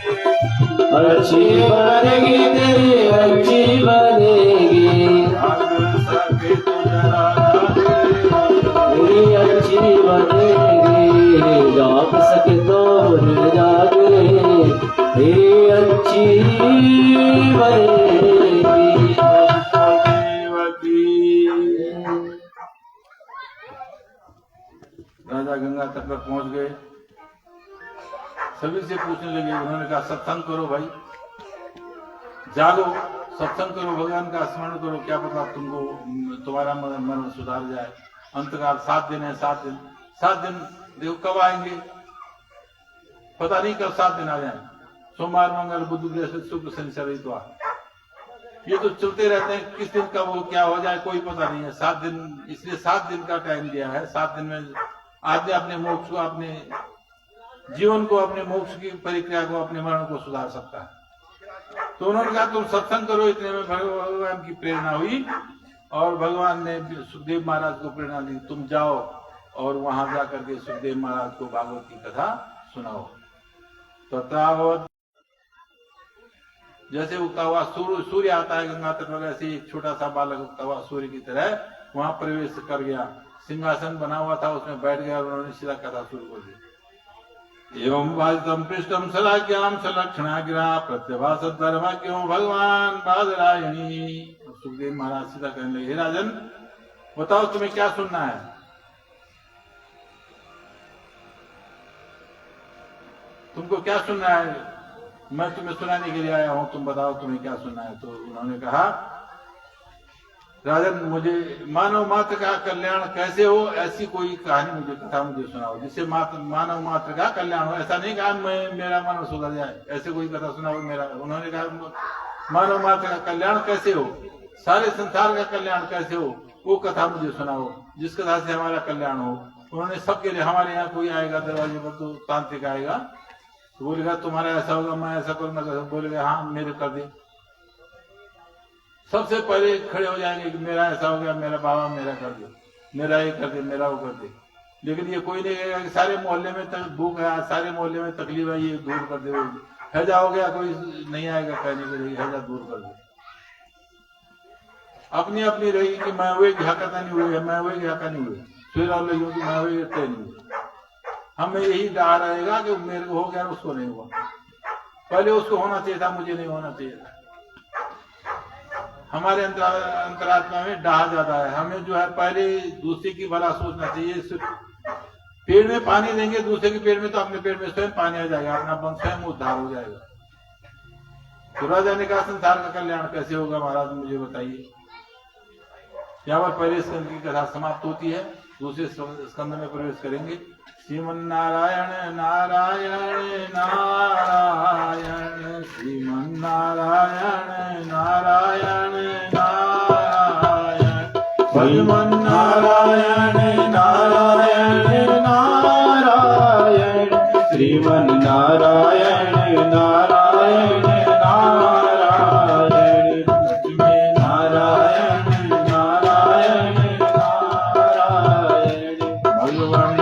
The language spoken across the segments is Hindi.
अच्छी बनेगी तेरी अच्छी बनेगी, तेरी अच्छी बनेगी, जाग सके तो जाग तेरी अच्छी बनेगी। राजा गंगा तट पर पहुंच गए, सभी से पूछने लगे। उन्होंने कहा सत्संग करो भाई, जागो, सत्संग करो, भगवान का स्मरण करो, क्या पता तुमको तुम्हारा मन सुधार जाए। अंतकाल 7 दिन है, 7 दिन देखो कब आएंगे, पता नहीं कब 7 दिन आ जाए। सोमवार, मंगल, बुध, बृहस्पति, शुक्र, शनि, रवि, इतवार, ये तो चलते रहते हैं। किस दिन कब हो क्या हो जाए कोई पता नहीं है। 7 दिन, इसलिए 7 दिन का टाइम दिया है। 7 दिन में आदमी अपने मोक्ष को, अपने जीवन को, अपने मोक्ष की परिक्रिया को, अपने मरण को सुधार सकता है। तो उन्होंने कहा तुम सत्संग करो। इतने में भगवान की प्रेरणा हुई और भगवान ने सुखदेव महाराज को प्रेरणा दी, तुम जाओ और वहां जाकर के सुखदेव महाराज को भागवत की कथा सुनाओ। तथावत जैसे उगता हुआ सूर्य आता है गंगा तट पर, ऐसे एक छोटा सा बालक उगता हुआ सूर्य की तरह वहां प्रवेश कर गया। सिंहासन बना हुआ था, उसमें बैठ गया और उन्होंने सीधा कथा शुरू कर दी। एवं वादितम पृष्ठम सलाज्ञाम सलक्षणा गिरा प्रत्यभास धर्म क्यों भगवान बादरायणी। सुखदेव महाराज सीधा कहने लगे, हे राजन बताओ तुम्हें क्या सुनना है। तुमको क्या सुनना है, मैं तुम्हें सुनाने के लिए आया हूं, तुम बताओ तुम्हें क्या सुनना है। तो उन्होंने कहा राजन मुझे मानव मात्र का कल्याण कैसे हो, ऐसी कोई कहानी मुझे, कथा मुझे सुनाओ जिससे मानव मात्र का कल्याण हो। ऐसा नहीं कहा मेरा मन सुधर जाए, ऐसे कोई कथा सुनाओ मेरा। उन्होंने कहा मानव मात्र का कल्याण कैसे हो, सारे संसार का कल्याण कैसे हो, वो कथा मुझे सुनाओ जिस कथा से हमारा कल्याण हो। उन्होंने सबके लिए, हमारे यहाँ कोई आएगा दरवाजे पर तो तांत्रिक आएगा तो बोलेगा तुम्हारा ऐसा होगा, मैं ऐसा करूंगा, बोलेगा हाँ मेरे कर दे। सबसे पहले खड़े हो जाएंगे कि मेरा ऐसा हो गया, मेरा बाबा मेरा कर दे, मेरा ये कर दे, मेरा वो कर दे। लेकिन ये कोई नहीं कहेगा कि सारे मोहल्ले में भूख है, सारे मोहल्ले में तकलीफ है, ये दूर कर दे। हैजा हो गया, कोई नहीं आएगा कहने के लिए हैजा दूर कर दे। अपनी अपनी रही कि मैं हुए झाका नहीं हुए, मैं हुए झाका नहीं हुए, फिर और लगी कि मैं हुए तय नहीं हुए। हमें यही डर रहेगा कि मेरे को हो गया उसको नहीं हुआ, पहले उसको होना चाहिए था, मुझे नहीं होना चाहिए था। हमारे अंतरात्मा में डाह ज्यादा है। हमें जो है पहले दूसरे की भला सोचना चाहिए। पेड़ में पानी देंगे दूसरे के पेड़ में तो अपने पेड़ में स्वयं पानी आ जाएगा, अपना बन स्वयं उद्धार हो जाएगा। तो राजा ने कहा संसार का कल्याण कैसे होगा महाराज मुझे बताइए। यहाँ पर पहले स्कंद की कथा समाप्त होती है, दूसरे स्कंद में प्रवेश करेंगे। श्रीमन नारायण नारायण नारायण, श्रीमन नारायण नारायण नारायण, श्रीमन नारायण नारायण नारायण, श्रीमन नारायण नारायण नारायण, लक्ष्मी नारायण नारायण नारायण, भगवान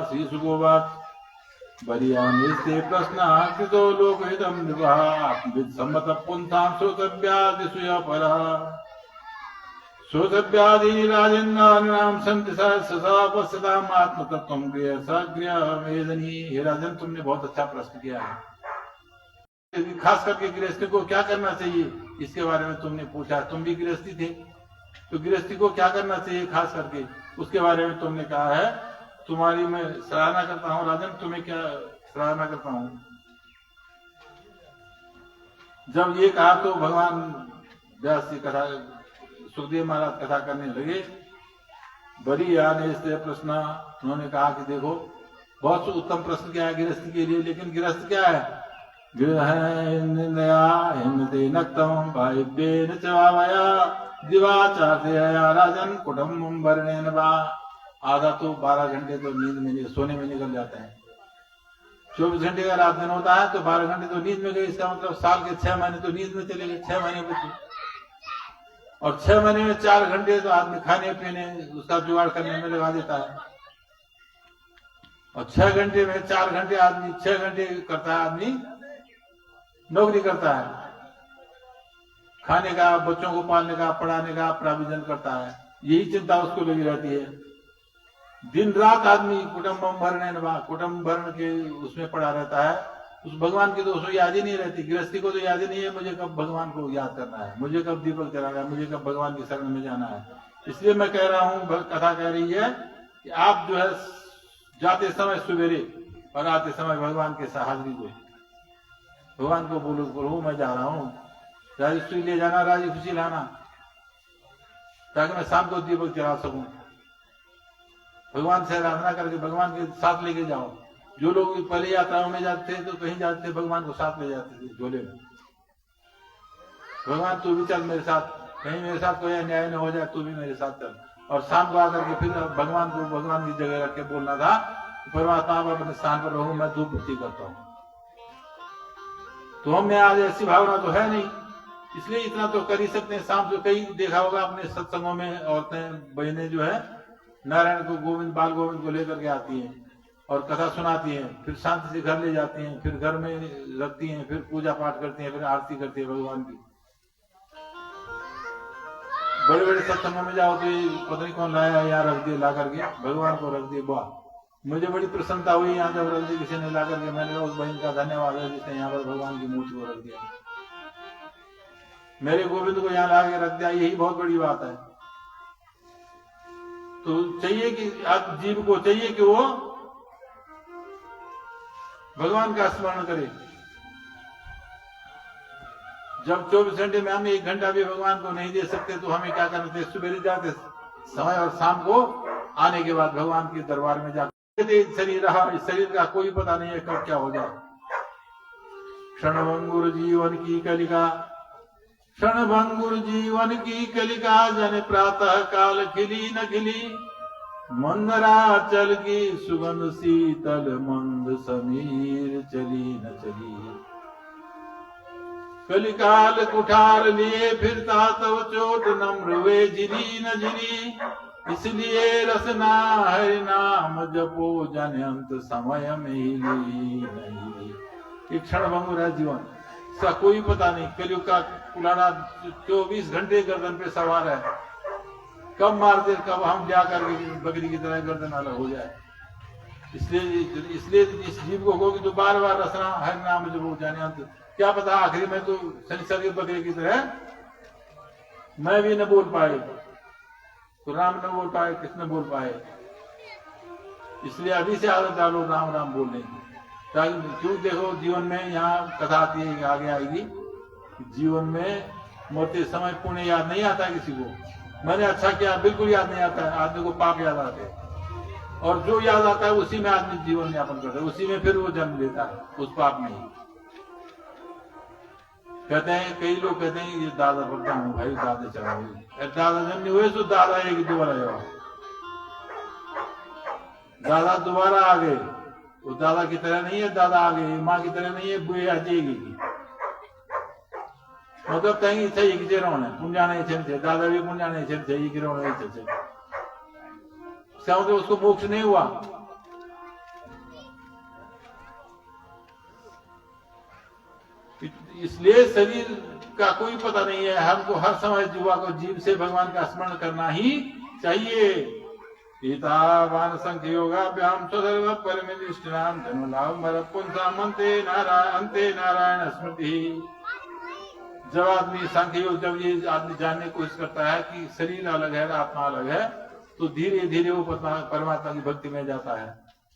श्री सुगोवाच बलियानिस्ते प्रश्नाकृतो लोकहितं नृपः आत्मविद् सम्मतः पुंसां श्रोतव्यादिषु परः श्रोतव्यादीनि राजेन्द्राणां सन्ति सहस्रशः पश्यताम् आत्मतत्त्वं गृहसगृहवेदनी। हे राजन तुमने बहुत अच्छा प्रश्न किया है। खास करके गृहस्थी को क्या करना चाहिए इसके बारे में तुमने पूछा। तुम भी गृहस्थी थे तो गृहस्थी को क्या करना चाहिए खास करके उसके बारे में तुमने कहा है। तुम्हारी मैं सराहना करता हूँ राजन, तुम्हें क्या सराहना करता हूँ। जब ये कहा तो भगवान व्यास जी कथा, सुखदेव महाराज कथा करने लगे। बड़ी आने इससे प्रश्न, उन्होंने कहा कि देखो बहुत उत्तम प्रश्न क्या है गृहस्थी के लिए, लेकिन गृहस्थ क्या है। गृह नक्तम भाइव्येन च वावया दिवाचार्यया राजन कुटुम्बं वर्णेन वा। आधा तो 12 घंटे तो नींद में सोने में निकल जाते हैं। 24 घंटे का रात दिन होता है तो 12 घंटे तो नींद में गए। इसका मतलब साल के 6 महीने तो नींद में चले गए, 6 महीने बचे। और 6 महीने में 4 घंटे तो आदमी खाने पीने उसका जुगाड़ करने में लगा देता है। और 6 घंटे में 4 घंटे आदमी 6 घंटे करता है, आदमी नौकरी करता है, खाने का, बच्चों को पालने का, पढ़ाने का प्राविजन करता है, यही चिंता उसको लगी रहती है। दिन रात आदमी कुटुंबम भरण के उसमें पड़ा रहता है। उस भगवान की तो उसको याद ही नहीं रहती। गृहस्थी को तो याद ही नहीं है मुझे कब भगवान को याद करना है, मुझे कब दीपक जलाना है, मुझे कब भगवान की शरण में जाना है। इसलिए मैं कह रहा हूँ, कथा कह रही है कि आप जो है जाते समय सवेरे और आते समय भगवान के हाजिरी दो, भगवान को बोलो प्रभु मैं जा रहा हूँ, राजी खुशी ले जाना, राजी खुशी लाना, ताकि मैं शाम को दीपक जला सकूं। भगवान से आराधना करके भगवान के साथ लेके जाओ। जो लोग पहले यात्राओं में जाते थे तो कहीं जाते थे भगवान को साथ ले जाते थे झोले में। भगवान तू भी चल मेरे साथ, कहीं मेरे साथ कोई अन्याय न हो जाए, तू भी मेरे साथ चल। और शाम को आकर के फिर भगवान को भगवान की जगह रख के बोलना था, परमात्मा आप अपने स्थान पर रहो, मैं धूप बत्ती करता हूँ। तो हमें आज ऐसी भावना तो है नहीं, इसलिए इतना तो कर ही सकते हैं। शाम को कई देखा होगा अपने सत्संगों में औरतें बहनें जो है नारायण को गोविंद बाल गोविंद को लेकर के आती हैं और कथा सुनाती हैं, फिर शांति से घर ले जाती हैं, फिर घर में रखती हैं, फिर पूजा पाठ करती हैं, फिर आरती करती है भगवान की। बड़े बड़े सत्संगों में जाओ तो पता नहीं कौन लाया यहाँ रख दिए, ला करके भगवान को रख दिए। वाह, मुझे बड़ी प्रसन्नता हुई यहाँ जब रख दी किसी ने ला करके। मैंने कहा उस बहन का धन्यवाद है जिसने यहाँ पर भगवान की मूर्ति को रख दिया, मेरे गोविंद को यहाँ ला के रख दिया, यही बहुत बड़ी बात है। तो चाहिए कि आप जीव को चाहिए कि वो भगवान का स्मरण करे। जब 24 घंटे में हम 1 घंटा भी भगवान को नहीं दे सकते तो हमें क्या करना चाहिए? सुबह जाते समय और शाम को आने के बाद भगवान के दरबार में जाते। शरीर रहा, इस शरीर का कोई पता नहीं है कब क्या हो जाए। क्षणभंगुर जीवन की कलिका, क्षणभंगुर जीवन की कलिका, जन प्रातः काल खिली न खिली, मंदराचल की सुगंध शीतल मंद समीर चली न चली। कलिकाल कुठार लिए फिरता तब चोट नम्र वे झिली न झिली, इसलिए रसना हरि नाम जपो जन अंत समय में हिली नहीं। एक क्षणभंगुर है जीवन, इसका कोई पता नहीं। कलयुग का पुराना 24 घंटे गर्दन पे सवार है, कब मार दे, कब हम जाकर बकरी की तरह गर्दन अलग हो जाए। इसलिए इस जीव को होगी तो बार बार रसना हरि नाम जपो जाने अंत। क्या पता आखिरी में तो शनिचर के बकरे की तरह मैं भी न बोल पाए, तो राम न बोल पाए, कृष्ण बोल पाए। इसलिए अभी से आदत डालो राम राम बोलने की, ताकि क्यों देखो जीवन में यहाँ कथा आती है, आगे आएगी। जीवन में मरते समय पुण्य याद नहीं आता है किसी को। मैंने अच्छा किया बिल्कुल याद नहीं आता है, आदमी को पाप याद आते हैं। और जो याद आता है उसी में आदमी जीवन यापन करता है, उसी में फिर वो जन्म लेता है, उस पाप में ही। कहते हैं, कई लोग कहते हैं ये दादा बदला हूँ भाई, दादा चला हुई, दादा जब नहीं हुए तो दादा एक दोबारा जाओ, दादा दोबारा आ गए। वो दादा की तरह नहीं है, दादा आ गए, माँ की तरह नहीं है, बुए आ जाएगी। मतलब कहीं चाहिए कि जेरों है पुंजा नहीं चलते, दादा भी पुंजा नहीं चलते, ये गिरोह नहीं चलते, तो उसको मोक्ष नहीं हुआ। इसलिए शरीर का कोई पता नहीं है। हमको हर समय जीवा को जीव से भगवान का स्मरण करना ही चाहिए। एतावान संख्य योगाभ्याम स्वधर्म परमेष्टिनाम जन्मलाभ पुंसाम अंते नारायण स्मृति। जब आदमी सांख्य योग, जब ये आदमी जानने की कोशिश करता है कि शरीर अलग है आत्मा अलग है, तो धीरे धीरे वो परमात्मा की भक्ति में जाता है।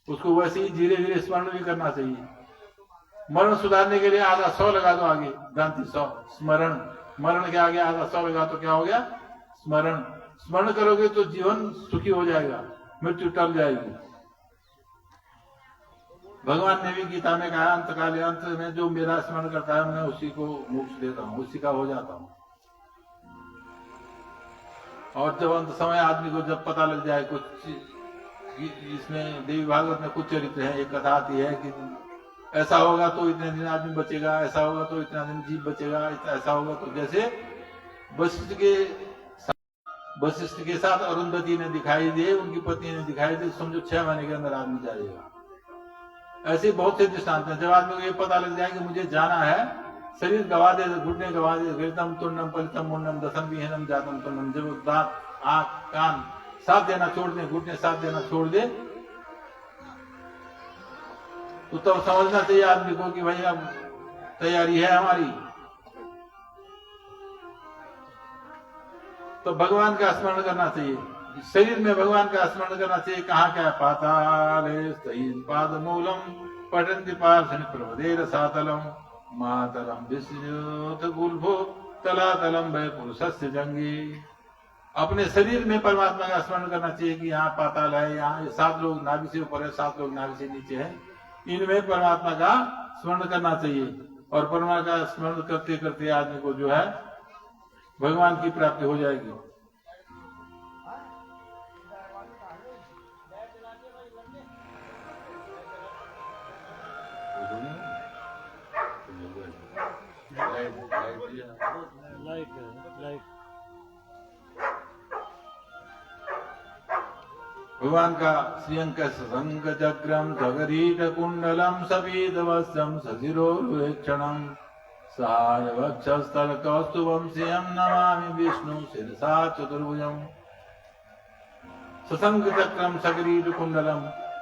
उसको वैसे ही धीरे धीरे स्मरण भी करना चाहिए। मरण सुधारने के लिए आधा 100 लगा दो आगे, गांधी 100 स्मरण, मरण के आगे आधा 100 लगा तो क्या हो गया? स्मरण। स्मरण करोगे तो जीवन सुखी हो जाएगा, मृत्यु टल जाएगी। भगवान ने भी गीता में कहा, अंतकाल अंत में जो मेरा स्मरण करता है मैं उसी को मोक्ष देता हूँ, उसी का हो जाता हूँ। और जब अंत समय आदमी को जब पता लग जाए कुछ, इसमें देवी भागवत में कुछ चरित्र है, एक कथा आती है कि ऐसा होगा तो इतने दिन आदमी बचेगा, ऐसा होगा तो इतना दिन जीव बचेगा, ऐसा होगा तो, जैसे वशिष्ठ के वशिष्ठ के साथ अरुंधति ने दिखाई दे, उनकी पत्नी ने दिखाई दे, समझो 6 महीने के अंदर आदमी जाएगा। ऐसे बहुत से दृष्टांत हैं। जब आदमी को ये पता लग जाए कि मुझे जाना है, शरीर गवा दे, घुटने गवा दे, घृतम तुंडम पलितम मुंडम दसम विहीनम जातम तुंडम, जब दांत आंख कान साथ देना छोड़ दे, घुटने साथ देना छोड़ दे, तो तब समझना चाहिए आदमी को कि भाई अब तैयारी है हमारी। तो भगवान का स्मरण करना चाहिए, शरीर में भगवान का स्मरण करना चाहिए। कहाँ क्या? पाताले पाद मूलम पठन्ति पार्षण प्रभदेर सातलम मातरम विस्योत गुल्भो तलातलम वै पुरुषस्य जंगी। अपने शरीर में परमात्मा का स्मरण करना चाहिए कि यहाँ पाताल है, यहाँ 7 लोग नाभि से ऊपर है, 7 लोग नाभि से नीचे है, इनमें परमात्मा का स्मरण करना चाहिए। और परमात्मा का स्मरण करते करते आदमी को जो है भगवान की प्राप्ति हो जाएगी। भगवान का श्रीअंक संग चक्रम जगरीट कुंडलम सफेदवस्त्रम सशिरोक्षणम सहाय वक्षस्थल कौस्तुभम श्रियम नमामि विष्णु शिरसा चतुर्भुजम। ससंग चक्रम सगरीट कुंडलम,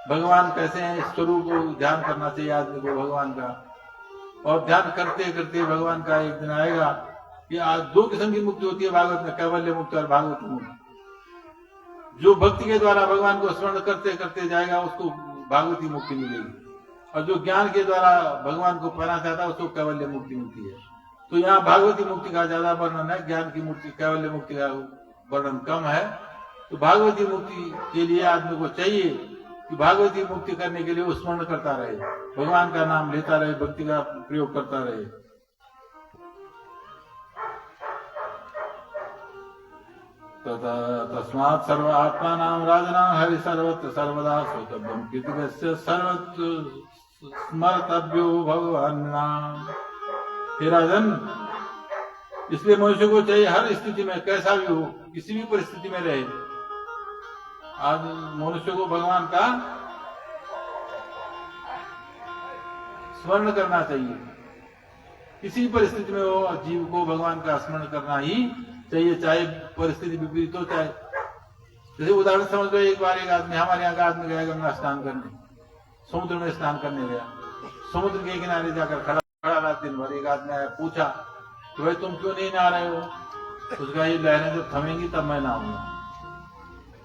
भगवान कैसे हैं इस स्वरूप को ध्यान करना चाहिए आदमी को भगवान का। और ध्यान करते करते भगवान का एक दिन आएगा कि आज 2 किस्म की मुक्ति होती है भागवत में, कैवल्य मुक्ति और भागवत मुक्ति। जो भक्ति के द्वारा भगवान को स्मरण करते करते जाएगा उसको भागवती मुक्ति मिलेगी, और जो ज्ञान के द्वारा भगवान को पाना चाहता है उसको कैवल्य मुक्ति मिलती है। तो यहाँ भागवती मुक्ति का ज्यादा वर्णन है, ज्ञान की मुक्ति कैवल्य मुक्ति का वर्णन कम है। तो भागवती मुक्ति के लिए आदमी को चाहिए कि भागवती मुक्ति करने के लिए वो स्मरण करता रहे, भगवान का नाम लेता रहे, भक्ति का प्रयोग करता रहे। तस्मात् सर्व आत्मा नाम राजना हरि सर्वत्र सर्वदा श्रोतव्यम कीर्तिस्य सर्वत्र स्मर्तव्यो भगवान नाम। हे राजन, इसलिए मनुष्य को चाहिए हर स्थिति में, कैसा भी हो, किसी भी परिस्थिति में रहे, आज मनुष्य को भगवान का स्मरण करना चाहिए। किसी परिस्थिति में हो, जीव को भगवान का स्मरण करना ही चाहिए, चाहे परिस्थिति विपरीत हो। चाहे जैसे उदाहरण समझ लो, एक बार एक आदमी, हमारे यहाँ का आदमी गया गंगा स्नान करने, समुद्र में स्नान करने गया। समुद्र के किनारे जाकर खड़ा रहा दिन भर। एक आदमी आया, पूछा कि भाई तुम क्यों नहीं नहा रहे हो? उसका ये लहरें जब थमेंगी तब मैं नहाऊंगा,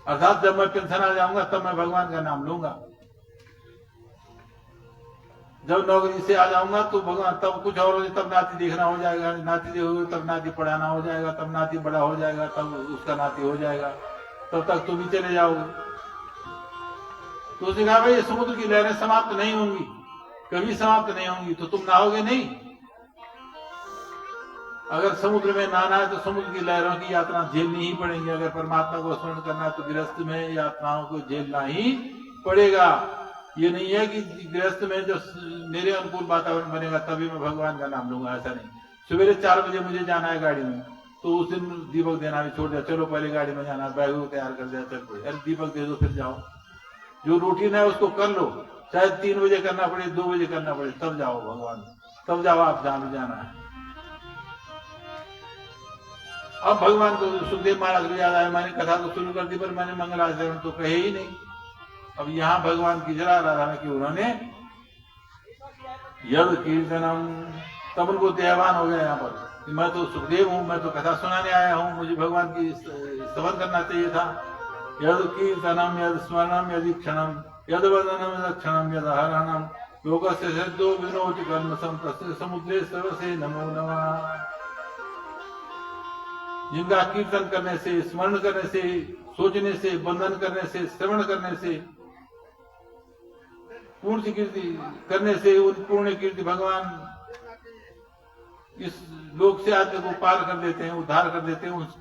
अर्थात जब मैं पेंशन आ जाऊंगा तब मैं भगवान का नाम लूंगा। जब नौकरी से आ जाऊंगा तो भगवान, तब कुछ और हो, तब नाती देखना हो जाएगा, नाती देखोगे तब नाती पढ़ाना हो जाएगा, तब नाती बड़ा हो जाएगा, तब उसका नाती हो जाएगा, तब तक तुम भी चले जाओगे। तो उसने कहा भाई ये समुद्र की लहरें समाप्त नहीं होंगी, कभी समाप्त नहीं होंगी, तो तुम नहाओगे नहीं। अगर समुद्र में नहाना है तो समुद्र की लहरों की यात्रा झेलनी ही पड़ेगी। अगर परमात्मा को स्मरण करना है तो गृहस्थ में यात्राओं को झेलना ही पड़ेगा। ये नहीं है कि गृहस्थ में जो मेरे अनुकूल वातावरण बनेगा तभी मैं भगवान का नाम लूंगा, ऐसा नहीं। सवेरे 4 बजे मुझे जाना है गाड़ी में, तो उस दिन दीपक देना भी छोड़ दिया, चलो पहले गाड़ी में जाना, बैग तैयार कर दिया, चल पड़े, अरे दीपक दे दो फिर जाओ। जो रूटीन है उसको कर लो, चाहे 3 बजे करना पड़े, 2 बजे करना पड़े, तब जाओ भगवान, तब जाओ आप जहां भी जाना है। अब भगवान को सुखदेव महाराज को याद आया, मैंने कथा तो शुरू कर दी पर मैंने मंगलाचरण तो कहे ही नहीं। अब यहाँ भगवान की जरा आराधना की उन्होंने यद कीर्तनम, तब उनको देहवान हो गया यहाँ पर कि मैं तो सुखदेव हूँ, मैं तो कथा सुनाने आया हूँ, मुझे भगवान की स्तवन करना चाहिए था। यद कीर्तनम यद स्मरणम यदि क्षणम यद वदनम यद क्षणम यद हरणम योगस्य सिद्धो विनोद कर्मसम तस्य समुद्रे सर्वसे नमो नमः। जिनका कीर्तन करने से, स्मरण करने से, सोचने से, बंधन करने से, श्रवण करने से, पूर्ण कीर्ति करने से, उन पूर्ण कीर्ति भगवान इस लोक से आदमी को पार कर देते हैं, उद्धार कर देते हैं। उस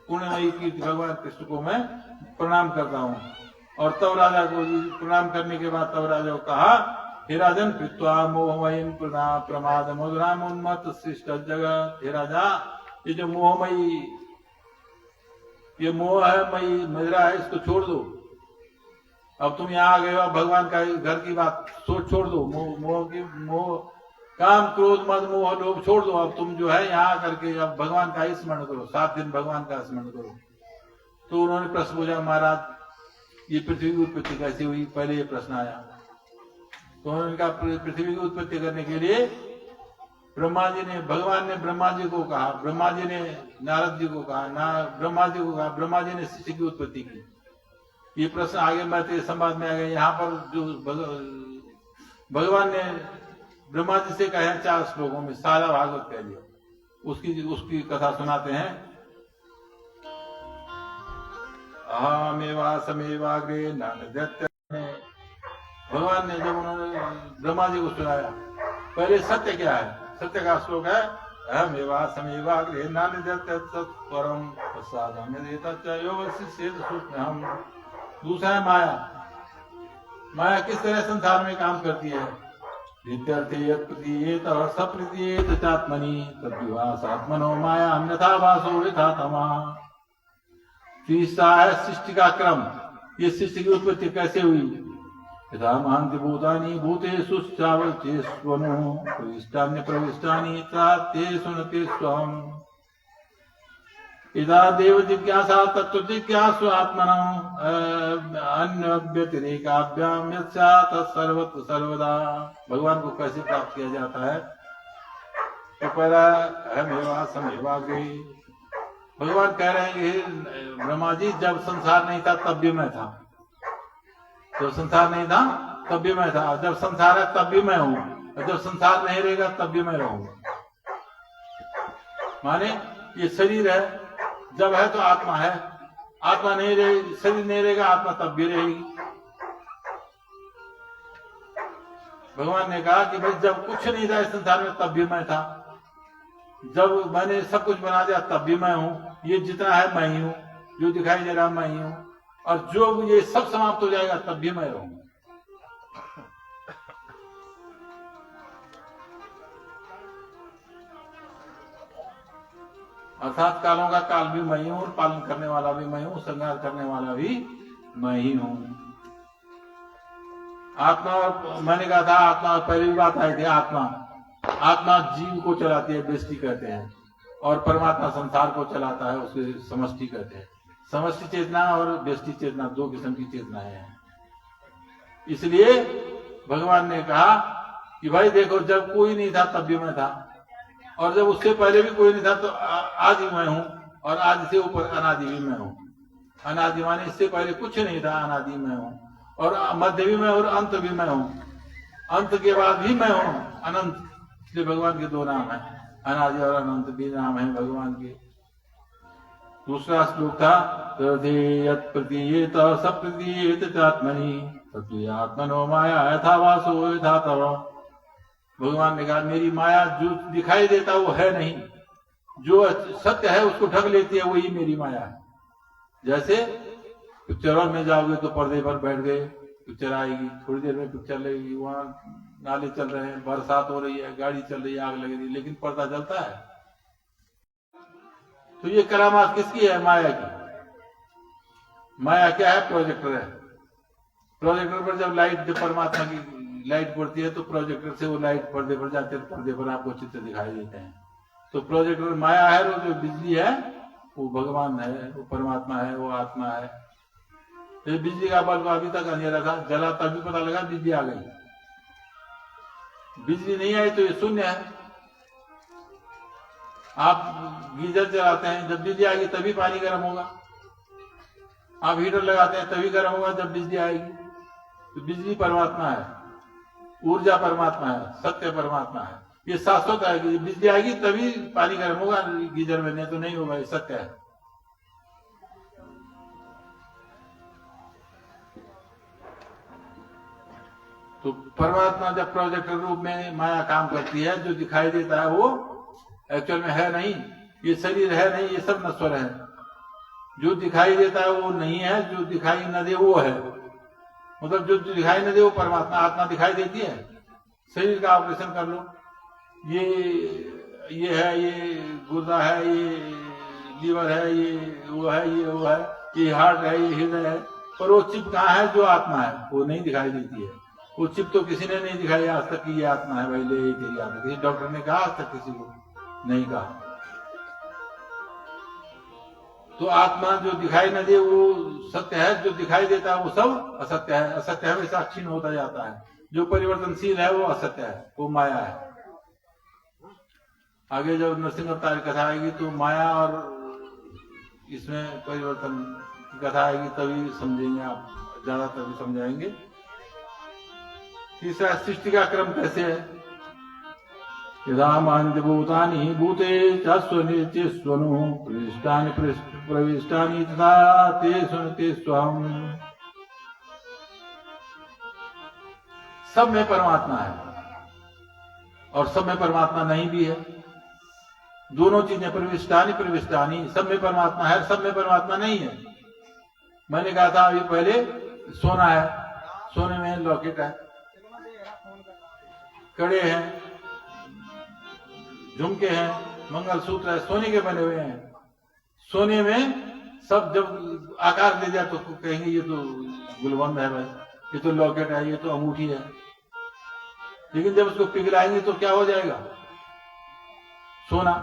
पुण्यमयी कीर्ति भगवान कृष्ण को मैं प्रणाम करता हूँ। और तब राजा को प्रणाम करने के बाद तब राजा को कहा, हे राजन कृत्वा मोहमयीम प्रमाद मधुराम उन्मत्त शिष्ट जगत। हे राजा, ये जो मोहमयी ये मोह है, मैं मेरा है, इसको छोड़ दो। अब तुम यहाँ आ गए हो, अब भगवान का घर की बात सोच छोड़ दो, मोह काम क्रोध मद मोह लोभ छोड़ दो। अब तुम जो है यहाँ करके अब भगवान का ही स्मरण करो, 7 दिन भगवान का स्मरण करो। तो उन्होंने प्रश्न पूछा, महाराज ये पृथ्वी की उत्पत्ति कैसे हुई? पहले ये प्रश्न आया। तो उन्होंने कहा पृथ्वी की उत्पत्ति करने के लिए भगवान ने ब्रह्मा जी को कहा, ब्रह्मा जी ने नारद जी को कहा, ब्रह्मा जी को कहा, ब्रह्मा जी ने सृष्टि की उत्पत्ति की। ये प्रश्न आगे मैत्रेय संवाद में आ गए। यहाँ पर जो भगवान ने ब्रह्मा जी से कहे 4 श्लोकों में, सारा भागवत कह लिया, उसकी कथा सुनाते हैं। अहमेवा समेवाग्रे नान्यद्यत्। भगवान ने जब उन्होंने ब्रह्मा जी को सुनाया, पहले सत्य क्या है? सत्य का श्लोक है, अहमेवा समेवाग्रे नान्यद्यत् परम हम। दूसरा है माया। माया किस तरह संसार में काम करती है? सप्रतीयेतात्मनि तद्विवासात्मनो माया अन्यथा वासो यथा तमः। तीसरा है सृष्टि का क्रम। ये सृष्टि की उत्पत्ति कैसे हुई? यथा महान्ति भूतानि भूतेषु चावचेष्वनो प्रविष्टान्य प्रविष्टानि तेषु न तेष्वहम्। इदा देव जिज्ञासा तत्व जिज्ञासु आत्मनम् अन्यव्यतिरेकाभ्याम यत् सर्वत्र सर्वदा। भगवान को कैसे प्राप्त किया जाता है? तो पहला अहमेवा समेवाग्रे। भगवान कह रहे हैं कि ब्रह्मा जी, जब संसार नहीं था तब भी मैं था, जब संसार नहीं था तब भी मैं था, जब संसार है तब भी मैं हूं, और जब संसार नहीं रहेगा तब भी मैं रहूंगा। माने ये शरीर है, जब है तो आत्मा है, आत्मा नहीं रहेगी, शरीर नहीं रहेगा, आत्मा तब भी रहेगी। भगवान ने कहा कि भाई जब कुछ नहीं था इस संसार में तब भी मैं था, जब मैंने सब कुछ बना दिया तब भी मैं हूं, ये जितना है मैं ही हूं, जो दिखाई दे रहा मैं ही हूं, और जो ये सब समाप्त हो जाएगा तब भी मैं रहूंगा। अर्थात कालों का काल भी मैं ही हूं, और पालन करने वाला भी मैं हूं, संहार करने वाला भी मैं ही हूं। आत्मा, मैंने कहा था आत्मा, पहले भी बात आई थी, आत्मा जीव को चलाती है, व्यष्टि कहते हैं, और परमात्मा संसार को चलाता है, उसके समष्टि कहते हैं। समष्टि चेतना और व्यष्टि चेतना 2 किस्म की चेतनाएं हैं। इसलिए भगवान ने कहा कि भाई देखो, जब कोई नहीं था तब भी मैं था, और जब उससे पहले भी कोई नहीं था तो आज ही मैं हूं, और आज से ऊपर अनादि भी मैं हूं। अनादि माने इससे पहले कुछ नहीं था, अनादि मैं हूं, और मध्य भी मैं, और अंत भी मैं हूं, अंत के बाद भी मैं हूं, अनंत। इसलिए भगवान के 2 नाम है, अनादि और अनंत भी नाम है भगवान के। दूसरा श्लोक था, प्रतीयेत सप्रतीयेत चात्मनि तत्त्वात्मनो माया यथा वासो यथा तव। भगवान ने कहा मेरी माया जो दिखाई देता वो है नहीं, जो सत्य है उसको ढक लेती है, वही मेरी माया है। जैसे पिक्चर हॉल में जाओगे तो पर्दे पर बैठ गए, पिक्चर आएगी, थोड़ी देर में पिक्चर लगेगी, वहां नाले चल रहे हैं, बरसात हो रही है, गाड़ी चल रही है, आग लग रही है, लेकिन पर्दा जलता है। तो ये करामात किसकी है? माया की। माया क्या है? प्रोजेक्टर है। प्रोजेक्टर पर जब लाइट, जब परमात्मा की लाइट पड़ती है तो प्रोजेक्टर से वो लाइट पर्दे पर जाते हैं, पर्दे पर आपको चित्र दिखाई देते हैं। तो प्रोजेक्टर माया है, और जो बिजली है वो भगवान है, वो परमात्मा है, वो आत्मा है। तो बिजली का बल्ब अभी तक अंधेरा था, जला तभी पता लगा बिजली आ गई। बिजली नहीं आई तो ये शून्य है। आप गीजर चलाते हैं, जब बिजली आएगी तभी पानी गर्म होगा। आप हीटर लगाते हैं तभी गर्म होगा जब बिजली आएगी। तो बिजली परमात्मा है, ऊर्जा परमात्मा है, सत्य परमात्मा है। ये शाश्वत है कि बिजली आएगी तभी पानी गर्म होगा गीजर में, नहीं तो नहीं होगा, ये सत्य है। तो परमात्मा जब प्रोजेक्टर रूप में माया काम करती है, जो दिखाई देता है वो एक्चुअल में है नहीं, ये शरीर है नहीं, ये सब नश्वर है। जो दिखाई देता है वो नहीं है, जो दिखाई न दे वो है। मतलब जो दिखाई न दे वो परमात्मा, आत्मा दिखाई देती है। शरीर का ऑपरेशन कर लो, ये है, ये गुर्दा है, ये लीवर है, ये वो है, ये वो है, ये हार्ट है, ये हृदय है, पर वो चिप कहाँ है? जो आत्मा है वो नहीं दिखाई देती है। वो चिप तो किसी ने नहीं दिखाई आज तक कि ये आत्मा है, भाई ले ये तेरी आत्मा। किसी डॉक्टर ने कहा आज तक? किसी को नहीं कहा। तो आत्मा जो दिखाई न दे वो सत्य है, जो दिखाई देता है वो सब असत्य है। असत्य हमेशा क्षीण होता जाता है। जो परिवर्तनशील है वो असत्य है, वो माया है। आगे जब नरसिंह अवतार की कथा आएगी तो माया और इसमें परिवर्तन की कथा आएगी, तभी समझेंगे आप, ज्यादा तभी समझाएंगे। तीसरा, सृष्टि का क्रम कैसे है? यदा मांजभूतानि भूते चस्वनित्य स्वनु प्रविष्टानि प्रविष्टानि तथा ते स्वहम्। सब में परमात्मा है और सब में परमात्मा नहीं भी है। दोनों चीजें, प्रविष्टानि प्रविष्टानि, सब में परमात्मा है, सब में परमात्मा नहीं है। मैंने कहा था अभी पहले, सोना है, सोने में लॉकेट है, कड़े हैं, झुमके हैं, मंगलसूत्र है, सोने के बने हुए हैं। सोने में सब जब आकार दे जाए तो कहेंगे ये तो गुलबंद है भाई, ये तो लॉकेट है, ये तो अंगूठी है। लेकिन जब उसको पिघलाएंगे तो क्या हो जाएगा? सोना।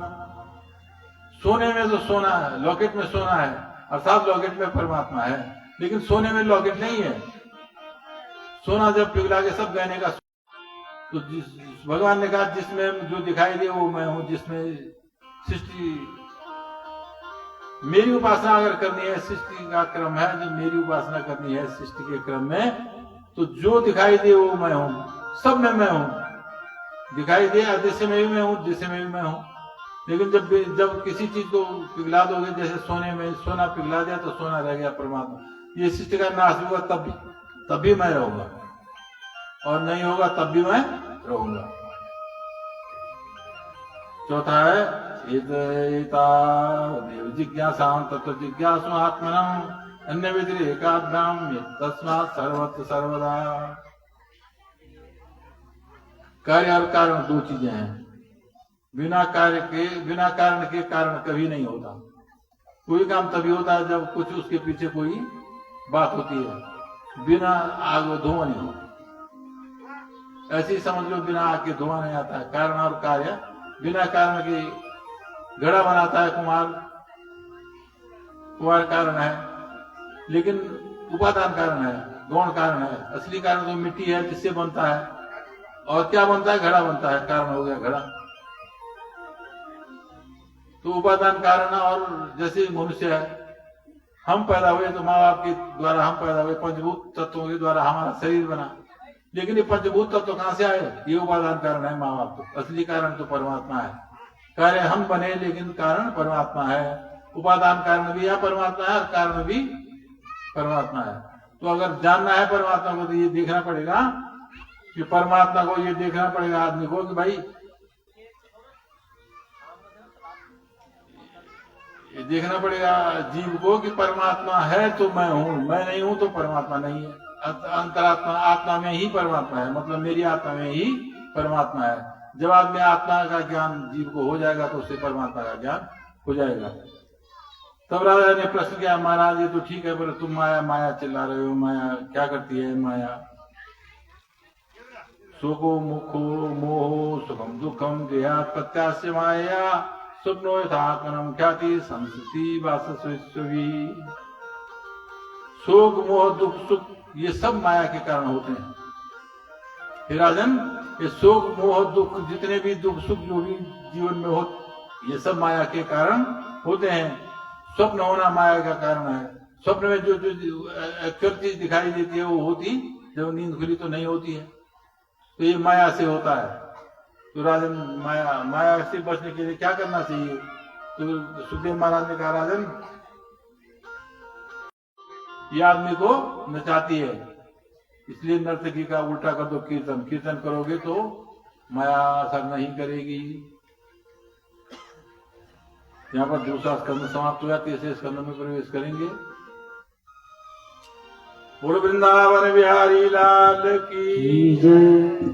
सोने में तो सोना है, लॉकेट में सोना है, अर्थात लॉकेट में परमात्मा है, लेकिन सोने में लॉकेट नहीं है। सोना जब पिघला के सब गहने का, तो भगवान ने कहा जिसमें जो दिखाई दे वो मैं हूं, जिसमें सृष्टि, मेरी उपासना अगर करनी है, सृष्टि का क्रम है, जो मेरी उपासना करनी है सृष्टि के क्रम में, तो जो दिखाई दे वो मैं हूं, सब में मैं हूं। दिखाई दे अदृश्य में भी मैं हूं, दृश्य में भी मैं हूं। लेकिन जब किसी चीज को पिघला दोगे, जैसे सोने में सोना पिघला दिया तो सोना रह गया परमात्मा। ये सृष्टि का नाश होगा तब भी मैं रहूंगा, और नहीं होगा तब भी मैं रहूंगा। चौथा है जिज्ञासा तत्व जिज्ञासु आत्मनम अन्य व्यतिरेकाभ्याम तस्मात् सर्वत्र सर्वदा। कार्य और कारण दो चीजें हैं। बिना कारण के कारण कभी नहीं होता। कोई काम तभी होता है जब कुछ उसके पीछे कोई बात होती है। बिना आग धुआं नहीं होता। ऐसे ही समझ लो, बिना आग के धुआं नहीं आता है। कारण और कार्य, बिना कारण के घड़ा बनाता है कुमार कारण है, लेकिन उपादान कारण है, गौण कारण है। असली कारण तो मिट्टी है जिससे बनता है, और क्या बनता है? घड़ा बनता है, कारण हो गया घड़ा। तो उपादान कारण, और जैसे मनुष्य है, हम पैदा हुए तो माँ बाप के द्वारा हम पैदा हुए, पंचभूत तत्वों के द्वारा हमारा शरीर बना। लेकिन ये पंचभूत तत्व कहां से आए? ये उपादान कारण है, माँ बाप। तो असली कारण तो परमात्मा है। कार्य हम बने, लेकिन कारण परमात्मा है। उपादान कारण भी है परमात्मा है, और कारण भी परमात्मा है। तो अगर जानना है परमात्मा को, तो ये देखना पड़ेगा कि परमात्मा को, ये देखना पड़ेगा आदमी को कि भाई ये देखना पड़ेगा जीव को कि परमात्मा है तो मैं हूं, मैं नहीं हूं तो परमात्मा नहीं है। अंतरात्मा, आत्मा में ही परमात्मा है, मतलब मेरी आत्मा में ही परमात्मा है। जब आदमी आत्मा का ज्ञान जीव को हो जाएगा तो उससे परमात्मा का ज्ञान हो जाएगा। तब राजा ने प्रश्न किया, महाराज ये तो ठीक है, पर तुम माया माया चिल्ला रहे हो, माया क्या करती है? माया सुखो मुखो मोहो सुखम दुखम देहात प्रत्यास्य माया स्वप्नो यथात्मनम ख्याति संस्कृति वासस्वी। शोक मोह दुख सुख ये सब माया के कारण होते हैं। हे राजन, ये शोक मोह दुख, जितने भी दुख सुख जो भी जीवन में हो, ये सब माया के कारण होते हैं। स्वप्न होना माया का कारण है। स्वप्न में जो एक्चुअल चीज दिखाई देती है वो होती, जब नींद खुली तो नहीं होती है। तो ये माया से होता है। तो राजन, माया से बचने के लिए क्या करना चाहिए? तो सुखदेव महाराज ने कहा, राजन ये आदमी को नचाती है, इसलिए नर्तकी का उल्टा कर दो कीर्तन। कीर्तन करोगे तो माया असर नहीं करेगी। यहाँ पर दूसरा स्कंद समाप्त हुआ, तीसरे स्कंद में प्रवेश करेंगे। बोल वृंदावन बिहारी लाल की जय।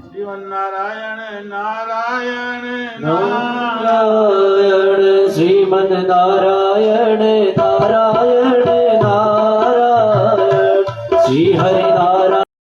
श्रीमन नारायण नारायण नारायण श्रीमन नारायण नारायण नारायण श्री हरि नारायण